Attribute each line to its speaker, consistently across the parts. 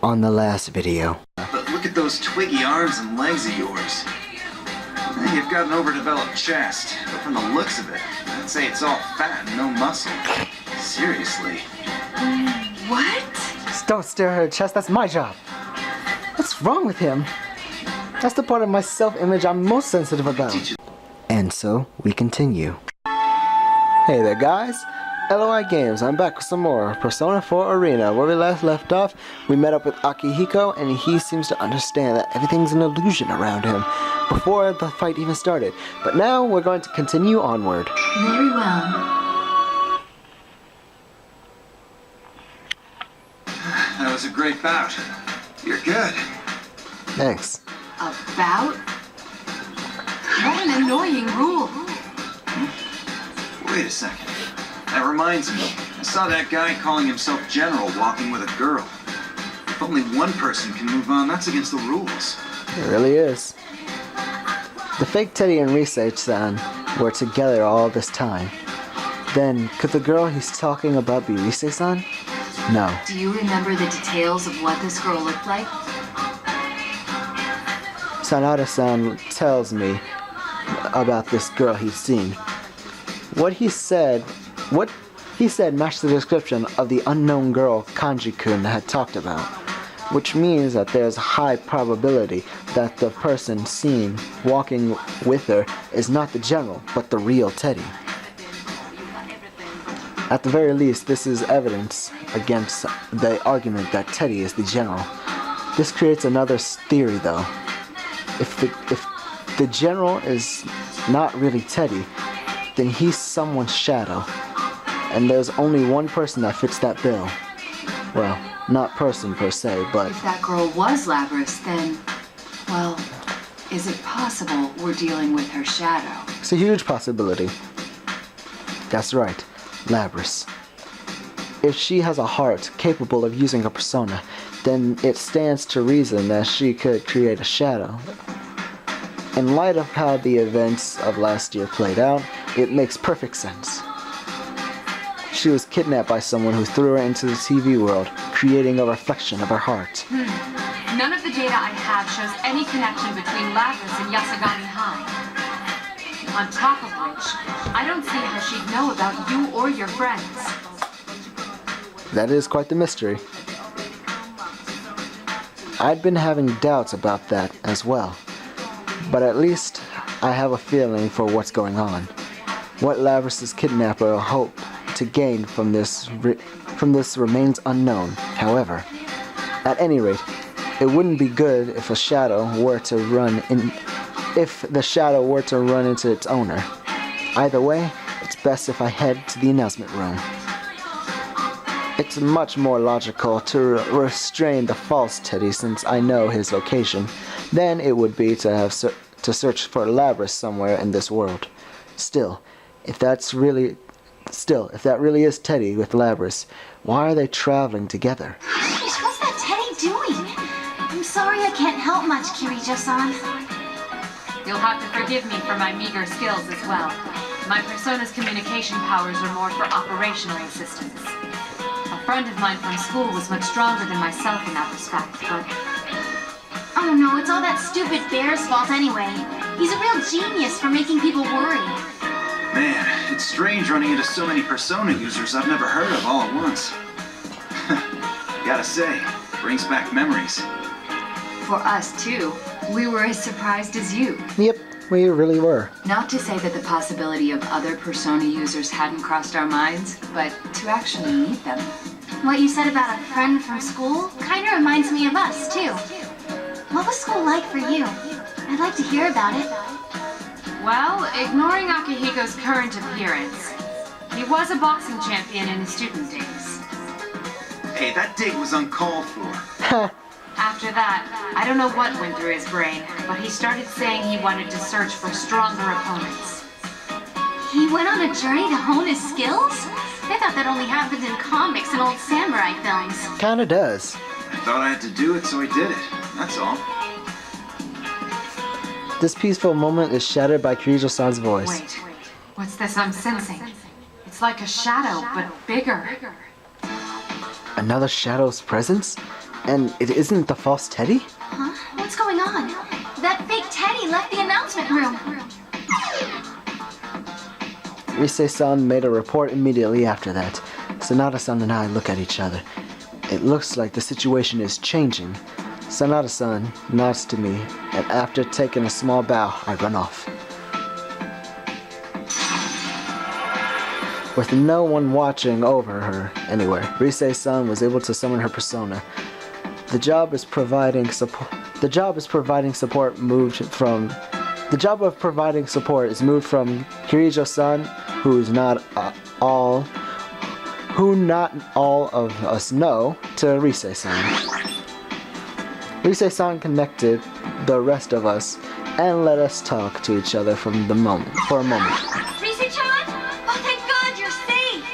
Speaker 1: on the last video.
Speaker 2: But look at those twiggy arms and legs of yours. You've got an overdeveloped chest, but from the looks of it, I'd say it's all fat and no muscle. Seriously.
Speaker 3: What?
Speaker 1: Just don't stare at her chest, that's my job. What's wrong with him? That's the part of my self-image I'm most sensitive about. And so, we continue. Hey there guys, LOI Games, I'm back with some more Persona 4 Arena. Where we last left off, we met up with Akihiko and he seems to understand that everything's an illusion around him before the fight even started. But now we're going to continue onward.
Speaker 3: Very well.
Speaker 2: That was a great bout. You're good.
Speaker 1: Thanks.
Speaker 3: About? What an annoying rule.
Speaker 2: Wait a second. That reminds me. I saw that guy calling himself General walking with a girl. If only one person can move on, that's against the rules.
Speaker 1: It really is. The fake Teddy and Rise-san were together all this time. Then, could the girl he's talking about be Rise-san? No.
Speaker 3: Do you remember the details of what this girl looked like?
Speaker 1: Sanada-san tells me about this girl he's seen. What he said matched the description of the unknown girl Kanji-kun had talked about, which means that there's a high probability that the person seen walking with her is not the general, but the real Teddy. At the very least, this is evidence against the argument that Teddy is the general. This creates another theory though. If the general is not really Teddy, then he's someone's shadow. And there's only one person that fits that bill. Well, not person per se, but...
Speaker 3: If that girl was Labris, then, well, is it possible we're dealing with her shadow?
Speaker 1: It's a huge possibility. That's right, Labris. If she has a heart capable of using a persona, then it stands to reason that she could create a shadow. In light of how the events of last year played out, it makes perfect sense. She was kidnapped by someone who threw her into the TV world, creating a reflection of her heart.
Speaker 3: None of the data I have shows any connection between Labris and Yasagami High. On top of which, I don't see how she'd know about you or your friends.
Speaker 1: That is quite the mystery. I'd been having doubts about that as well. But at least I have a feeling for what's going on. What Labris' kidnapper hoped to gain from this remains unknown. However, at any rate, it wouldn't be good if the shadow were to run into its owner. Either way, it's best if I head to the announcement room. It's much more logical to restrain the false Teddy since I know his location than it would be to search for Labris somewhere in this world. Still, if that really is Teddy with Labris, why are they traveling together?
Speaker 4: Sheesh, what's that Teddy doing? I'm sorry I can't help much, Kirijo-san.
Speaker 3: You'll have to forgive me for my meager skills as well. My persona's communication powers are more for operational assistance. A friend of mine from school was much stronger than myself in that respect, but...
Speaker 4: Oh no, it's all that stupid bear's fault anyway. He's a real genius for making people worry.
Speaker 2: Man, it's strange running into so many Persona users I've never heard of all at once. Gotta say, brings back memories.
Speaker 3: For us too. We were as surprised as you.
Speaker 1: Yep, we really were.
Speaker 3: Not to say that the possibility of other Persona users hadn't crossed our minds, but to actually meet them.
Speaker 4: What you said about a friend from school kinda reminds me of us, too. What was school like for you? I'd like to hear about it.
Speaker 3: Well, ignoring Akihiko's current appearance, he was a boxing champion in his student days.
Speaker 2: Hey, that date was uncalled for.
Speaker 3: After that, I don't know what went through his brain, but he started saying he wanted to search for stronger opponents.
Speaker 4: He went on a journey to hone his skills? I thought that only happened in comics and old samurai films.
Speaker 1: Kinda does.
Speaker 2: I thought I had to do it, so I did it. That's all.
Speaker 1: This peaceful moment is shattered by Kirijo-san's voice.
Speaker 3: Wait, what's this I'm sensing? It's like a shadow, but bigger.
Speaker 1: Another shadow's presence? And it isn't the false Teddy?
Speaker 4: Huh? What's going on? That fake Teddy left the announcement room.
Speaker 1: Rise-san made a report immediately after that. Sanada-san and I look at each other. It looks like the situation is changing. Sanada-san nods to me, and after taking a small bow, I run off. With no one watching over her anywhere, Rise-san was able to summon her persona. The job of providing support is moved from Kirijo-san, who not all of us know, to Rise-san. Rise-san connected the rest of us and let us talk to each other for a moment.
Speaker 4: Rise-chan? Oh, thank God you're safe!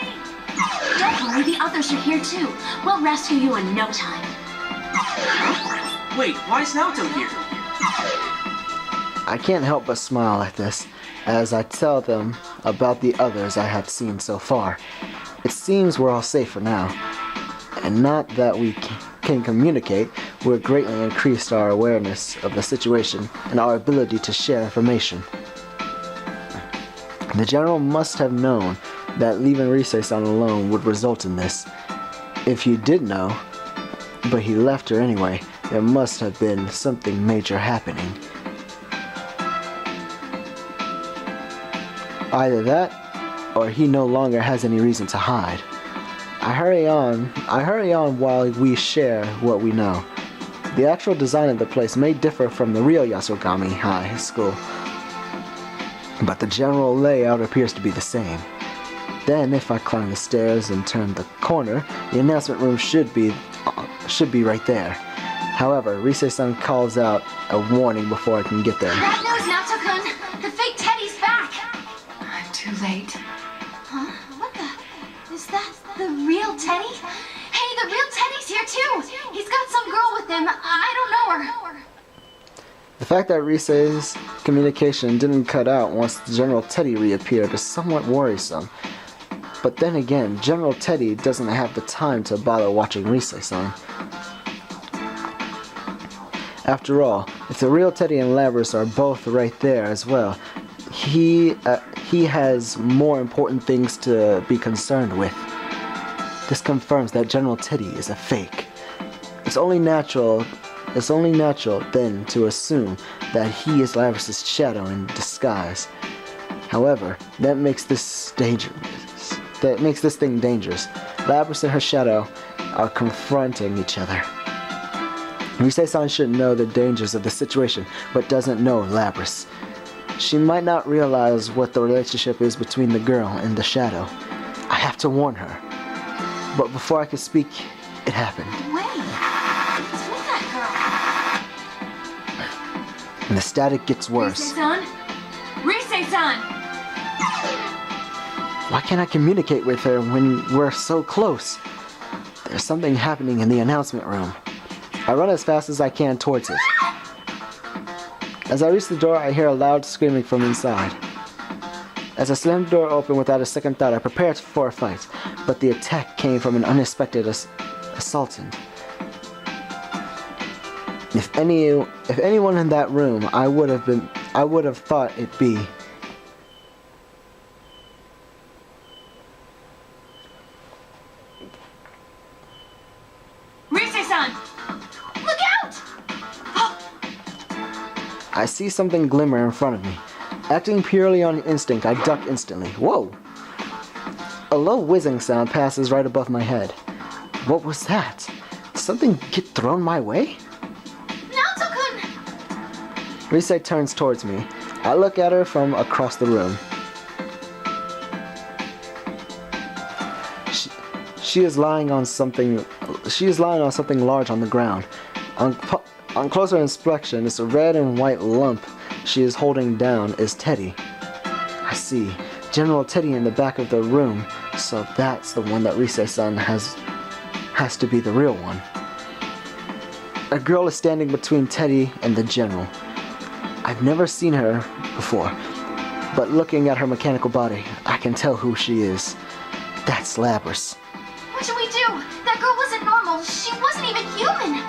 Speaker 4: Don't worry, the others are here too. We'll rescue you in no time.
Speaker 5: Wait, why is Naoto here?
Speaker 1: I can't help but smile at this, as I tell them about the others I have seen so far. It seems we're all safe for now. And not that we can communicate, we've greatly increased our awareness of the situation and our ability to share information. The general must have known that leaving Rise-san alone would result in this. If he did know, but he left her anyway, there must have been something major happening. Either that, or he no longer has any reason to hide. I hurry on while we share what we know. The actual design of the place may differ from the real Yasogami High School, but the general layout appears to be the same. Then, if I climb the stairs and turn the corner, the announcement room should be right there. However, Rise-san calls out a warning before I can get there.
Speaker 4: Bad news, Naoto-kun! The fake Teddy's back!
Speaker 3: I'm too late.
Speaker 4: Huh? What the? Is that the real Teddy? Hey, the real Teddy's here too! He's got some girl with him. I don't know her.
Speaker 1: The fact that Rise's communication didn't cut out once General Teddy reappeared is somewhat worrisome. But then again, General Teddy doesn't have the time to bother watching Rise-san. After all, if the real Teddy and Labras are both right there as well, he has more important things to be concerned with. This confirms that General Teddy is a fake. It's only natural then to assume that he is Labras' shadow in disguise. However, that makes this thing dangerous. Labras and her shadow are confronting each other. Rise-san should know the dangers of the situation, but doesn't know Labras. She might not realize what the relationship is between the girl and the shadow. I have to warn her. But before I could speak, it happened.
Speaker 4: Wait, what's with that girl?
Speaker 1: And the static gets worse.
Speaker 3: Rise-san? Rise-san!
Speaker 1: Why can't I communicate with her when we're so close? There's something happening in the announcement room. I run as fast as I can towards it. As I reach the door, I hear a loud screaming from inside. As I slam the door open without a second thought, I prepare for a fight, but the attack came from an unexpected assailtant. If anyone in that room, I would have thought it be.
Speaker 3: Rise-san!
Speaker 4: Look out!
Speaker 1: I see something glimmer in front of me. Acting purely on instinct, I duck instantly. Whoa! A low whizzing sound passes right above my head. What was that? Did something get thrown my way?
Speaker 4: Naoto-kun!
Speaker 1: Rise turns towards me. I look at her from across the room. She is lying on something large on the ground. On closer inspection, it's a red and white lump she is holding down is Teddy. I see. General Teddy in the back of the room, so that's the one that Rise-san has to be the real one. A girl is standing between Teddy and the general. I've never seen her before, but looking at her mechanical body, I can tell who she is. That's Labras.
Speaker 4: What should we do? That girl wasn't normal. She wasn't even human.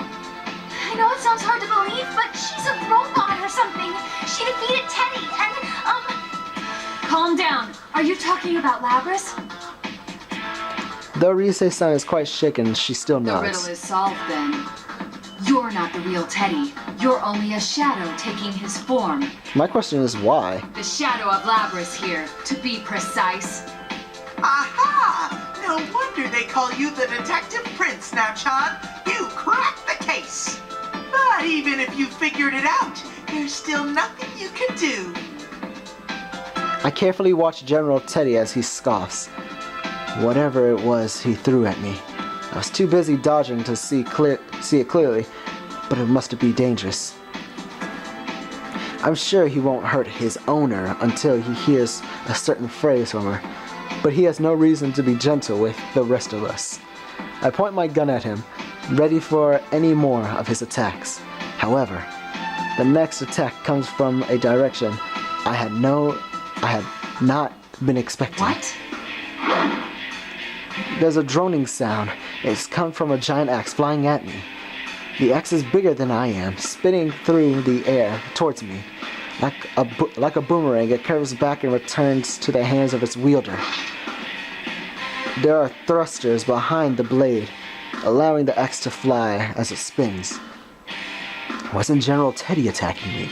Speaker 4: believe, but she's a robot or something. She defeated Teddy, and,
Speaker 3: Calm down. Are you talking about Labras?
Speaker 1: Though Rise-san is quite shaken, she still
Speaker 3: The
Speaker 1: nods.
Speaker 3: riddle is solved then. You're not the real Teddy. You're only a shadow taking his form.
Speaker 1: My question is why?
Speaker 3: The shadow of Labras here, to be precise.
Speaker 5: Aha! No wonder they call you the Detective Prince now, Chan. You cracked the case. But even if you figured it out, there's still nothing you can do.
Speaker 1: I carefully watch General Teddy as he scoffs. Whatever it was he threw at me. I was too busy dodging to see it clearly, but it must be dangerous. I'm sure he won't hurt his owner until he hears a certain phrase from her, but he has no reason to be gentle with the rest of us. I point my gun at him, ready for any more of his attacks. However, the next attack comes from a direction I had not been expecting.
Speaker 3: What?
Speaker 1: There's a droning sound. It's come from a giant axe flying at me. The axe is bigger than I am, spinning through the air towards me. Like a boomerang, it curves back and returns to the hands of its wielder. There are thrusters behind the blade, allowing the axe to fly as it spins. It wasn't General Teddy attacking me.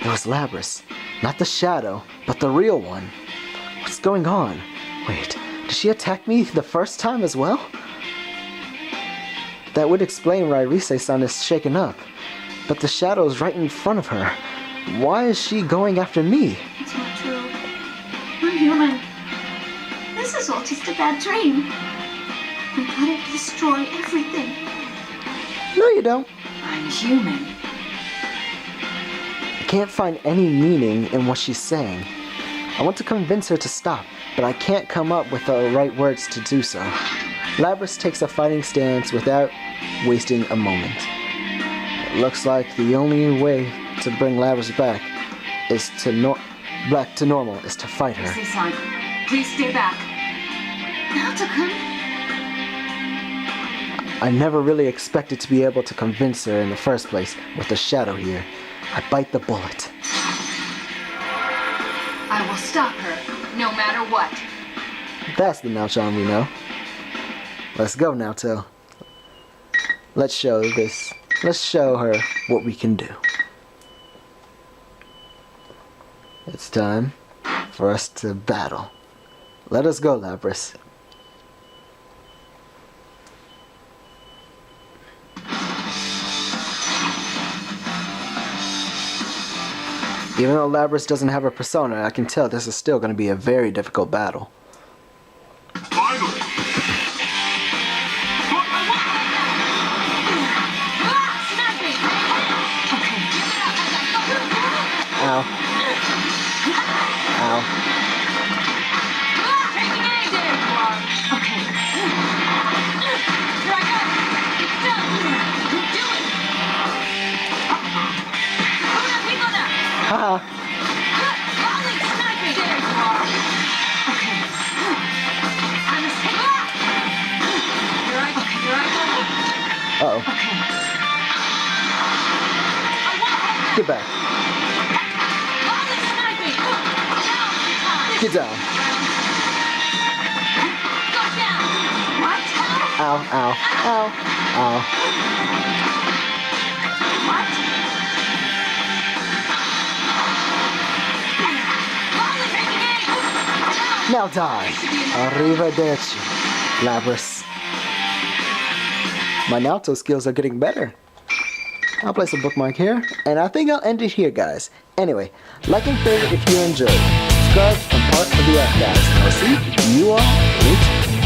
Speaker 1: It was Labras. Not the shadow, but the real one. What's going on? Wait, did she attack me the first time as well? That would explain why Rise-san is shaken up. But the shadow is right in front of her. Why is she going after me?
Speaker 4: it's not true. I'm human. This is all just a bad dream. I gotta destroy everything.
Speaker 1: No, you don't.
Speaker 3: I'm human.
Speaker 1: I can't find any meaning in what she's saying. I want to convince her to stop, but I can't come up with the right words to do so. Labras takes a fighting stance without wasting a moment. It looks like the only way to bring Labras back to normal is to fight her.
Speaker 3: Rise-san, please stay back.
Speaker 4: Naoto-kun,
Speaker 1: I never really expected to be able to convince her in the first place with the shadow here. I bite the bullet.
Speaker 3: I will stop her, no matter what.
Speaker 1: That's the Naoto we know. Let's go, Naoto. Let's show her what we can do. It's time for us to battle. Let us go, Labras. Even though Labras doesn't have a persona, I can tell this is still going to be a very difficult battle.
Speaker 6: Finally!
Speaker 1: Ow. Ow.
Speaker 3: Taking aim, there you are. Okay. Here I go. Do it.
Speaker 1: Haha.
Speaker 3: Volley, sniping. There you are. Okay. I'm a Here I go.
Speaker 1: Uh-oh.
Speaker 3: Okay.
Speaker 1: Get back.
Speaker 3: Volley, sniping. Down.
Speaker 1: Get down.
Speaker 3: Go down. What?
Speaker 1: Ow, ow, ow, ow.
Speaker 3: What? Volley, taking aim.
Speaker 1: Now die. Arrivederci, Labras. My Naoto skills are getting better. I'll place a bookmark here, and I think I'll end it here, guys. Anyway, like and favorite if you enjoyed. Subscribe and part of the archives, and I'll see you all later.